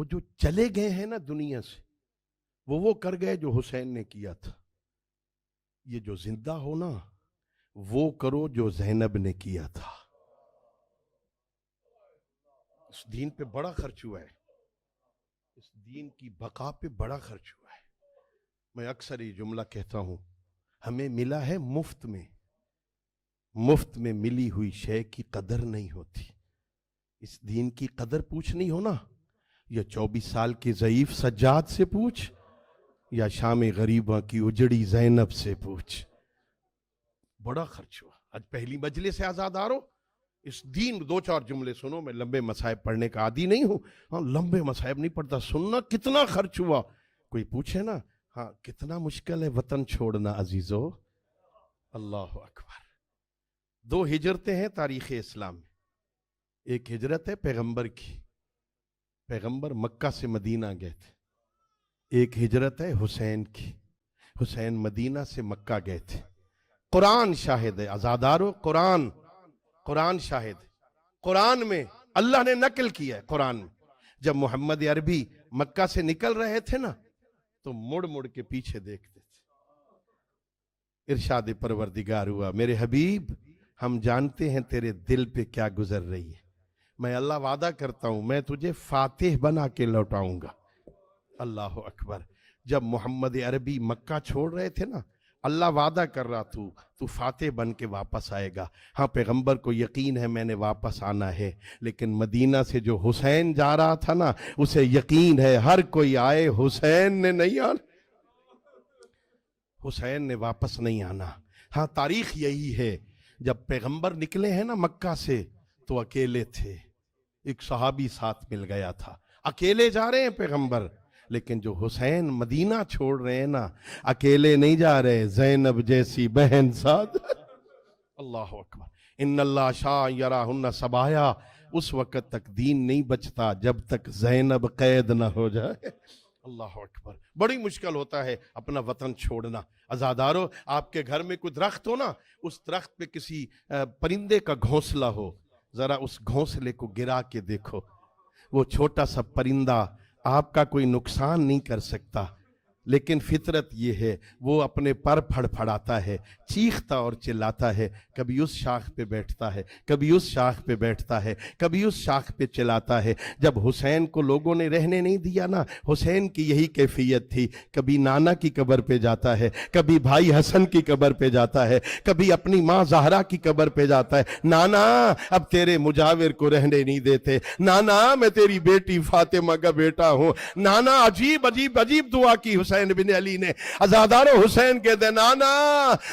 وہ جو چلے گئے ہیں نا دنیا سے، وہ کر گئے جو حسین نے کیا تھا. یہ جو زندہ ہو نا، وہ کرو جو زینب نے کیا تھا. اس دین پہ بڑا خرچ ہوا ہے، اس دین کی بقا پہ بڑا خرچ ہوا ہے. میں اکثر یہ جملہ کہتا ہوں، ہمیں ملا ہے مفت میں. مفت میں ملی ہوئی شے کی قدر نہیں ہوتی. اس دین کی قدر پوچھنی ہو نا، یا 24 سال کے ضعیف سجاد سے پوچھ، یا شام غریباں کی اجڑی زینب سے پوچھ. بڑا خرچ ہوا. آج پہلی مجلس سے آزادارو، اس دین 2-4 جملے سنو. میں لمبے مصائب پڑھنے کا عادی نہیں ہوں. ہاں، لمبے مصائب نہیں پڑھتا. سننا کتنا خرچ ہوا. کوئی پوچھے نا، ہاں کتنا مشکل ہے وطن چھوڑنا عزیزو. اللہ اکبر. 2 ہجرتیں ہیں تاریخ اسلام میں. ایک ہجرت ہے پیغمبر کی، پیغمبر مکہ سے مدینہ گئے تھے. ایک ہجرت ہے حسین کی، حسین مدینہ سے مکہ گئے تھے. قرآن شاہد ہے عزادارو. قرآن شاہد ہے. قرآن میں اللہ نے نقل کیا ہے. قرآن میں جب محمد عربی مکہ سے نکل رہے تھے نا، تو مڑ مڑ کے پیچھے دیکھتے تھے. ارشاد پروردگار ہوا، میرے حبیب ہم جانتے ہیں تیرے دل پہ کیا گزر رہی ہے. میں اللہ وعدہ کرتا ہوں میں تجھے فاتح بنا کے لوٹاؤں گا. اللہ اکبر. جب محمد عربی مکہ چھوڑ رہے تھے نا، اللہ وعدہ کر رہا تو فاتح بن کے واپس آئے گا. ہاں پیغمبر کو یقین ہے میں نے واپس آنا ہے، لیکن مدینہ سے جو حسین جا رہا تھا نا، اسے یقین ہے ہر کوئی آئے حسین نے نہیں آنا، حسین نے واپس نہیں آنا. ہاں تاریخ یہی ہے، جب پیغمبر نکلے ہیں نا مکہ سے تو اکیلے تھے. ایک صحابی ساتھ مل گیا تھا. اکیلے جا رہے ہیں پیغمبر، لیکن جو حسین مدینہ چھوڑ رہے ہیں نا، اکیلے نہیں جا رہے، زینب جیسی بہن ساتھ. اللہ اکبر. ان اللہ شاء یراہن سبایا. اس وقت تک دین نہیں بچتا جب تک زینب قید نہ ہو جائے. اللہ اکبر. بڑی مشکل ہوتا ہے اپنا وطن چھوڑنا. عزادارو، آپ کے گھر میں کوئی درخت ہو نا، اس درخت پہ کسی پرندے کا گھونسلہ ہو، ذرا اس گھونسلے کو گرا کے دیکھو. وہ چھوٹا سا پرندہ آپ کا کوئی نقصان نہیں کر سکتا، لیکن فطرت یہ ہے وہ اپنے پر پھڑ پھڑاتا ہے، چیختا اور چلاتا ہے. کبھی اس شاخ پہ بیٹھتا ہے، کبھی اس شاخ پہ بیٹھتا ہے، کبھی اس شاخ پہ چلاتا ہے. جب حسین کو لوگوں نے رہنے نہیں دیا نا، حسین کی یہی کیفیت تھی. کبھی نانا کی قبر پہ جاتا ہے، کبھی بھائی حسن کی قبر پہ جاتا ہے، کبھی اپنی ماں زہرا کی قبر پہ جاتا ہے. نانا اب تیرے مجاور کو رہنے نہیں دیتے، نانا میں تیری بیٹی فاطمہ کا بیٹا ہوں. نانا عجیب عجیب عجیب دعا کی حسین بن علی نے. عزادارو، حسین کہتے ہیں نانا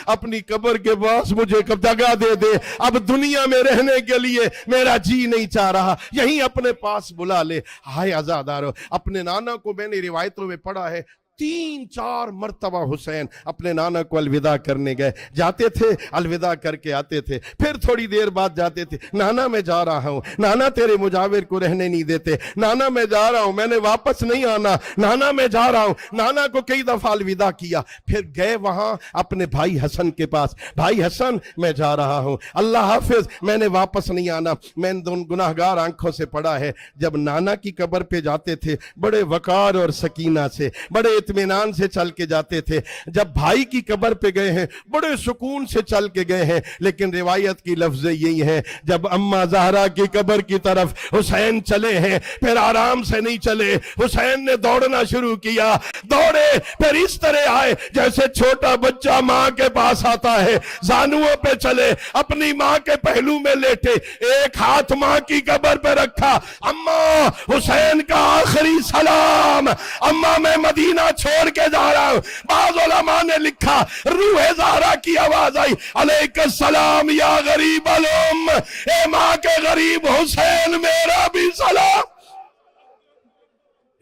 اپنی قبر کے پاس مجھے جگہ دے دے، اب دنیا میں رہنے کے لیے میرا جی نہیں چاہ رہا، یہیں اپنے پاس بلا لے. ہائے عزادارو، اپنے نانا کو میں نے روایتوں میں پڑھا ہے 3-4 مرتبہ حسین اپنے نانا کو الوداع کرنے گئے. جاتے تھے، الوداع کر کے آتے تھے، پھر تھوڑی دیر بعد جاتے تھے. نانا میں جا رہا ہوں، نانا تیرے مجاور کو رہنے نہیں دیتے، نانا میں جا رہا ہوں، میں نے واپس نہیں آنا، نانا میں جا رہا ہوں. نانا کو کئی دفعہ الوداع کیا. پھر گئے وہاں اپنے بھائی حسن کے پاس، بھائی حسن میں جا رہا ہوں، اللہ حافظ، میں نے واپس نہیں آنا. میں نے ان گناہگار آنکھوں سے پڑھا ہے جب نانا کی قبر پہ جاتے تھے بڑے وقار اور سکینہ سے، بڑے اطمینان سے چل کے جاتے تھے. جب بھائی کی قبر پہ گئے ہیں بڑے سکون سے چل کے گئے ہیں. لیکن روایت کی لفظ یہی ہے جب اماں زہرا کی قبر کی طرف حسین چلے ہیں پھر آرام سے نہیں چلے، حسین نے دوڑنا شروع کیا. دوڑے پھر اس طرح آئے جیسے چھوٹا بچہ ماں کے پاس آتا ہے، زانوؤں پہ چلے، اپنی ماں کے پہلو میں لیٹے، ایک ہاتھ ماں کی قبر پہ رکھا. اماں حسین کا آخری سلام، اماں میں مدینہ چھوڑ کے جا رہا ہوں. بعض علماء نے لکھا روح زہرا کی آواز آئی، علیک السلام یا غریب الام، اے ماں کے غریب حسین میرا بھی سلام.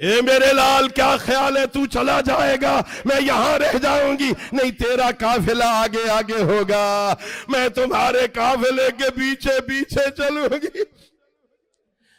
اے میرے لال کیا خیال ہے تو چلا جائے گا، میں یہاں رہ جاؤں گی؟ نہیں، تیرا قافلہ آگے آگے ہوگا، میں تمہارے قافلے کے پیچھے پیچھے چلوں گی.